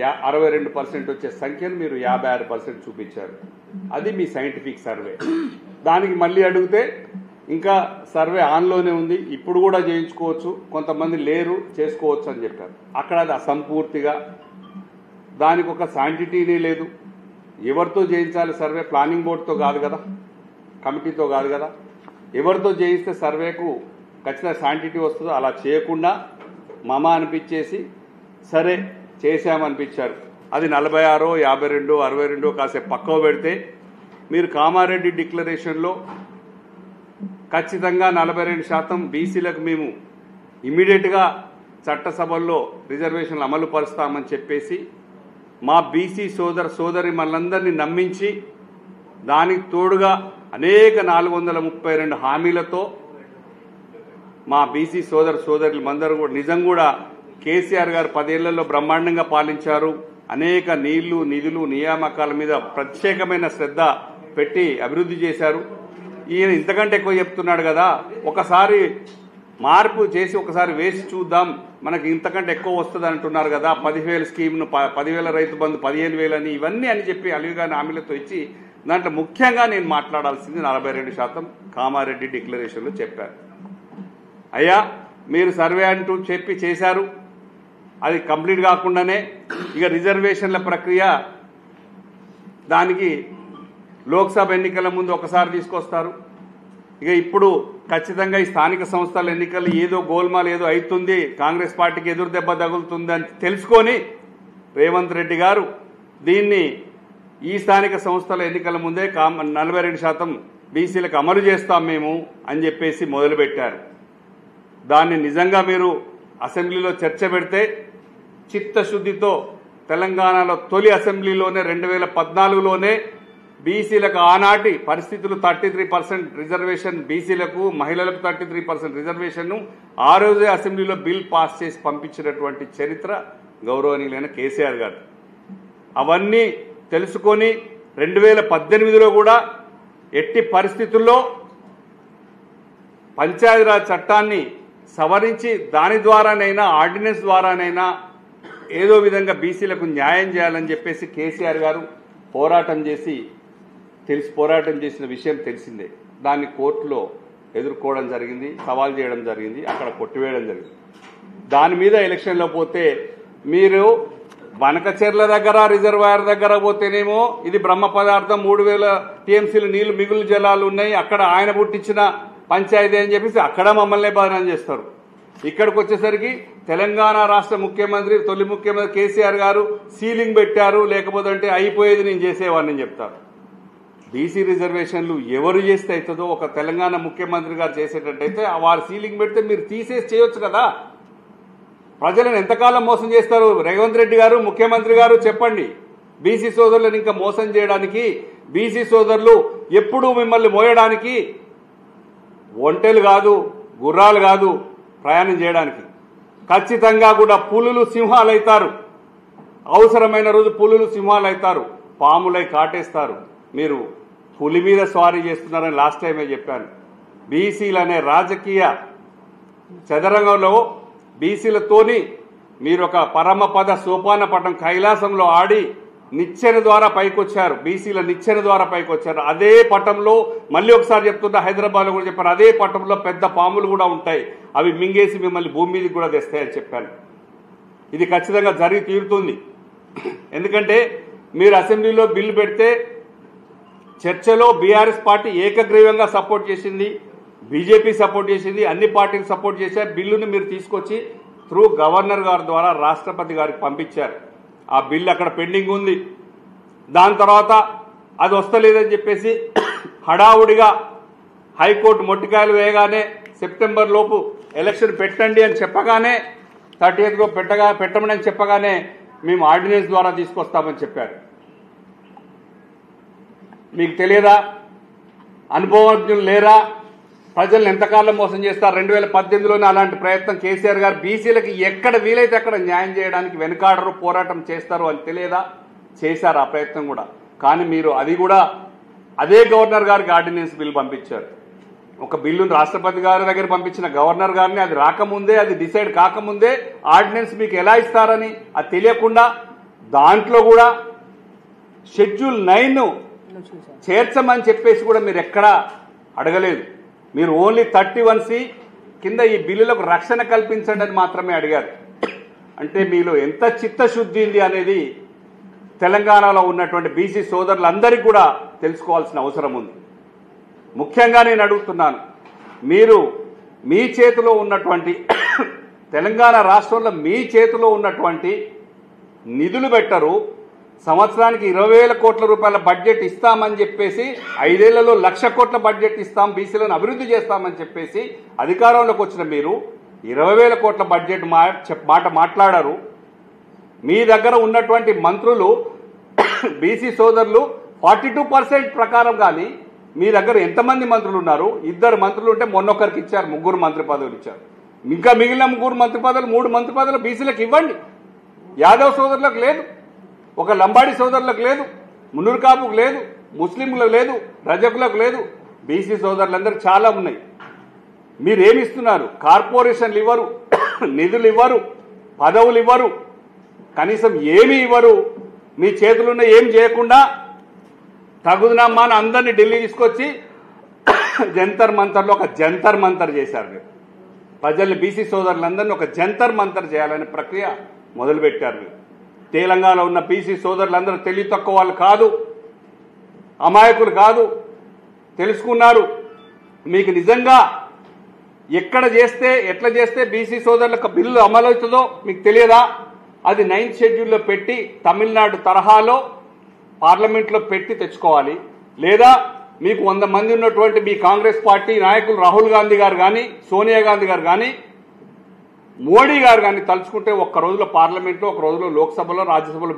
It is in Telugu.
62% వచ్చే సంఖ్యను మీరు 56% చూపించారు. అది మీ సైంటిఫిక్ సర్వే. దానికి మళ్ళీ అడిగితే ఇంకా సర్వే ఆన్లోనే ఉంది, ఇప్పుడు కూడా చేయించుకోవచ్చు, కొంతమంది లేరు చేసుకోవచ్చు అని చెప్పారు. అక్కడ అది అసంపూర్తిగా, దానికి ఒక శాంటిటీనే లేదు. ఎవరితో చేయించాలి సర్వే? ప్లానింగ్ బోర్డుతో కాదు కదా, కమిటీతో కాదు కదా. ఎవరితో చేయిస్తే సర్వేకు ఖచ్చితంగా శాంటిటీ వస్తుందో అలా చేయకుండా మమ అనిపించేసి సరే చేశామనిపించారు. అది 46, 52, 62 కాసేపు పక్కవ పెడితే మీరు కామారెడ్డి డిక్లరేషన్లో ఖచ్చితంగా 42% బీసీలకు మేము ఇమ్మీడియట్గా చట్టసభల్లో రిజర్వేషన్లు అమలు పరుస్తామని చెప్పేసి మా బీసీ సోదరి మనందరినీ నమ్మించి దానికి తోడుగా అనేక 432 హామీలతో మా బీసీ సోదరులందరూ కూడా నిజం కూడా కేసీఆర్ గారు 10 ఏళ్లలో బ్రహ్మాండంగా పాలించారు. అనేక నీళ్లు, నిధులు, నియామకాల మీద ప్రత్యేకమైన శ్రద్ధ పెట్టి అభివృద్ధి చేశారు. ఈయన ఇంతకంటే ఎక్కువ చెప్తున్నాడు కదా, ఒకసారి మార్పు చేసి ఒకసారి వేసి చూద్దాం, మనకి ఇంతకంటే ఎక్కువ వస్తుంది అంటున్నారు కదా. 10,000 స్కీమ్ను 10,000 రైతు బంధు 15,000 అని ఇవన్నీ అని చెప్పి అలివిగాని హామీలతో ఇచ్చి దాంట్లో ముఖ్యంగా నేను మాట్లాడాల్సింది 42% కామారెడ్డి డిక్లరేషన్లో చెప్పారు. అయ్యా మీరు సర్వే అంటూ చెప్పి చేశారు, అది కంప్లీట్ కాకుండానే ఇక రిజర్వేషన్ల ప్రక్రియ దానికి లోక్సభ ఎన్నికల ముందు ఒకసారి తీసుకొస్తారు. ఇక ఇప్పుడు ఖచ్చితంగా ఈ స్థానిక సంస్థల ఎన్నికలు ఏదో గోల్మాల్ ఏదో అవుతుంది, కాంగ్రెస్ పార్టీకి ఎదురు దెబ్బ తగులుతుంది అని తెలుసుకొని రేవంత్ రెడ్డి గారు దీన్ని ఈ స్థానిక సంస్థల ఎన్నికల ముందే 42% బీసీలకు అమలు చేస్తాం మేము అని చెప్పేసి మొదలుపెట్టారు. దాన్ని నిజంగా మీరు అసెంబ్లీలో చర్చ పెడితే చిత్తశుద్ధితో తెలంగాణలో తొలి అసెంబ్లీలోనే 2014లోనే బీసీలకు ఆనాటి పరిస్థితులు 33% రిజర్వేషన్, బీసీలకు మహిళలకు 33% రిజర్వేషన్ ఆ రోజే అసెంబ్లీలో బిల్ పాస్ చేసి పంపించినటువంటి చరిత్ర గౌరవనీయులైన కేసీఆర్ గారు. అవన్నీ తెలుసుకొని 2018లో కూడా ఎట్టి పరిస్థితుల్లో పంచాయతీరాజ్ చట్టాన్ని సవరించి దాని ద్వారానైనా ఆర్డినెన్స్ ద్వారానైనా ఏదో విధంగా బీసీలకు న్యాయం చేయాలని చెప్పేసి కేసీఆర్ గారు పోరాటం చేసిన విషయం తెలిసిందే. దాన్ని కోర్టులో ఎదుర్కోవడం జరిగింది, సవాల్ చేయడం జరిగింది, అక్కడ కొట్టివేయడం జరిగింది. దాని మీద ఎలక్షన్లో పోతే మీరు బనకచెర్ల దగ్గర రిజర్వాయర్ దగ్గర పోతేనేమో ఇది బ్రహ్మ పదార్థం 3,000 టీఎంసీలు నీళ్లు మిగులు జలాలు ఉన్నాయి, అక్కడ ఆయన పుట్టించిన పంచాయతీ అని చెప్పేసి అక్కడ మమ్మల్ని బదనాం చేస్తారు. ఇక్కడికి వచ్చేసరికి తెలంగాణ రాష్ట్ర ముఖ్యమంత్రి తొలి ముఖ్యమంత్రి కేసీఆర్ గారు సీలింగ్ పెట్టారు, లేకపోతే అంటే అయిపోయేది నేను చేసేవాడిని చెప్తారు. బీసీ రిజర్వేషన్లు ఎవరు చేస్తే అవుతుందో ఒక తెలంగాణ ముఖ్యమంత్రి గారు చేసేటట్టయితే వారు సీలింగ్ పెడితే మీరు తీసేసి చేయొచ్చు కదా. ప్రజలను ఎంతకాలం మోసం చేస్తారు? రేవంత్ రెడ్డి గారు ముఖ్యమంత్రి గారు చెప్పండి. బీసీ సోదరులను ఇంకా మోసం చేయడానికి, బీసీ సోదరులు ఎప్పుడూ మిమ్మల్ని మోయడానికి ఒంటెలు కాదు, గుర్రాలు కాదు ప్రయాణం చేయడానికి. ఖచ్చితంగా కూడా పులులు సింహాలు అవుతారు. అవసరమైన రోజు పులులు సింహాలు అవుతారు, పాములై కాటేస్తారు. మీరు పులి మీద స్వారీ చేస్తున్నారని లాస్ట్ టైమే చెప్పాను. బీసీలనే రాజకీయ చదరంగంలో బీసీలతోని మీరు ఒక పరమపద సోపాన పటం కైలాసంలో ఆడి నిచ్చెన ద్వారా పైకొచ్చారు, బీసీల నిచ్చెన ద్వారా పైకొచ్చారు. అదే పటంలో మళ్ళీ ఒకసారి చెప్తున్నా, హైదరాబాద్లో కూడా చెప్పారు, అదే పటంలో పెద్ద పాములు కూడా ఉంటాయి, అవి మింగేసి మిమ్మల్ని భూమి మీదకి కూడా తెస్తాయని చెప్పాను. ఇది ఖచ్చితంగా జరిగి తీరుతుంది. ఎందుకంటే మీరు అసెంబ్లీలో బిల్లు పెడితే చర్చలో బీఆర్ఎస్ పార్టీ ఏకగ్రీవంగా సపోర్ట్ చేసింది, బీజేపీ సపోర్ట్ చేసింది, అన్ని పార్టీలు సపోర్ట్ చేశారు. బిల్లును మీరు తీసుకొచ్చి త్రూ గవర్నర్ గారి ద్వారా రాష్ట్రపతి గారికి పంపించారు. ఆ బిల్లు అక్కడ పెండింగ్ ఉంది. దాని తర్వాత అది వస్తలేదని చెప్పేసి హడావుడిగా హైకోర్టు మొట్టికాయలు వేయగానే సెప్టెంబర్ లోపు ఎలక్షన్ పెట్టండి అని చెప్పగానే 30th పెట్టమని అని చెప్పగానే మేము ఆర్డినెన్స్ ద్వారా తీసుకొస్తామని చెప్పారు. మీకు తెలియదా? అనుభవజ్ఞులు లేరా? ప్రజలను ఎంతకాలం మోసం చేస్తారు? 2018లోనే అలాంటి ప్రయత్నం కేసీఆర్ గారు బీసీలకు ఎక్కడ వీలైతే అక్కడ న్యాయం చేయడానికి వెనుకాడరు, పోరాటం చేస్తారు అని తెలియదా? చేశారు ఆ ప్రయత్నం కూడా. కానీ మీరు అది కూడా అదే గవర్నర్ గారికి ఆర్డినెన్స్ బిల్ పంపించారు. ఒక బిల్లును రాష్ట్రపతి గారి దగ్గర పంపించిన గవర్నర్ గారిని అది రాకముందే, అది డిసైడ్ కాకముందే ఆర్డినెన్స్ మీకు ఎలా ఇస్తారని అది తెలియకుండా దాంట్లో కూడా షెడ్యూల్ 9 చేర్చమని చెప్పేసి కూడా మీరు ఎక్కడా అడగలేదు. మీరు ఓన్లీ 31C కింద ఈ బిల్లులకు రక్షణ కల్పించండి అని మాత్రమే అడిగారు. అంటే మీలో ఎంత చిత్తశుద్ధి ఉంది అనేది తెలంగాణలో ఉన్నటువంటి బీసీ సోదరులందరికీ కూడా తెలుసుకోవాల్సిన అవసరం ఉంది. ముఖ్యంగా నేను అడుగుతున్నాను, మీరు మీ చేతిలో ఉన్నటువంటి తెలంగాణ రాష్ట్రంలో మీ చేతిలో ఉన్నటువంటి నిధులు పెట్టరు. సంవత్సరానికి 20,000 కోట్ల రూపాయల బడ్జెట్ ఇస్తామని చెప్పేసి 5 ఏళ్లలో 1,00,000 కోట్ల బడ్జెట్ ఇస్తాం, బీసీలను అభివృద్ధి చేస్తామని చెప్పేసి అధికారంలోకి వచ్చిన మీరు 20,000 కోట్ల బడ్జెట్ మాట మాట్లాడారు. మీ దగ్గర ఉన్నటువంటి మంత్రులు బీసీ సోదరులు 42% ప్రకారం కానీ మీ దగ్గర ఎంతమంది మంత్రులు ఉన్నారు? 2 మంత్రులు ఉంటే మొన్నొక్కరికి ఇచ్చారు, 3 మంత్రి పదవులు ఇచ్చారు. ఇంకా మిగిలిన 3 మంత్రి పదవులు 3 మంత్రి పదవులు బీసీలకు ఇవ్వండి. యాదవ్ సోదరులకు లేదు, ఒక లంబాడి సోదరులకు లేదు, మున్నూరు కాపుకు లేదు, ముస్లింలకు లేదు, రజకులకు లేదు. బీసీ సోదరులందరూ చాలా ఉన్నాయి. మీరేమిస్తున్నారు? కార్పొరేషన్లు ఇవ్వరు, నిధులు ఇవ్వరు, పదవులు ఇవ్వరు, కనీసం ఏమీ ఇవ్వరు. మీ చేతులున్న ఏం చేయకుండా తగుదనమ్మా అని అందరినీ ఢిల్లీ తీసుకొచ్చి జంతర్ మంతర్లో ఒక జంతర్ మంతర్ చేశారు. మీరు ప్రజల్ని, బీసీ సోదరులందరినీ ఒక జంతర్ మంతర్ చేయాలనే ప్రక్రియ మొదలుపెట్టారు. మీరు తెలంగాణలో ఉన్న బీసీ సోదరులందరూ తెలివి తక్కువ వాళ్ళు కాదు, అమాయకులు కాదు, తెలుసుకున్నారు. మీకు నిజంగా ఎక్కడ చేస్తే ఎట్లా చేస్తే బీసీ సోదరులకు బిల్లు అమలు అవుతుందో మీకు తెలియదా? అది 9th షెడ్యూల్లో పెట్టి తమిళనాడు తరహాలో పార్లమెంట్లో పెట్టి తెచ్చుకోవాలి. లేదా మీకు 100 మంది ఉన్నటువంటి మీ కాంగ్రెస్ పార్టీ నాయకులు రాహుల్ గాంధీ గారు కానీ, సోనియా గాంధీ గారు కానీ, మోడీ గారు కానీ తలుచుకుంటే ఒక్క రోజులో పార్లమెంట్లో, ఒక రోజులో లోక్సభలో, రాజ్యసభలో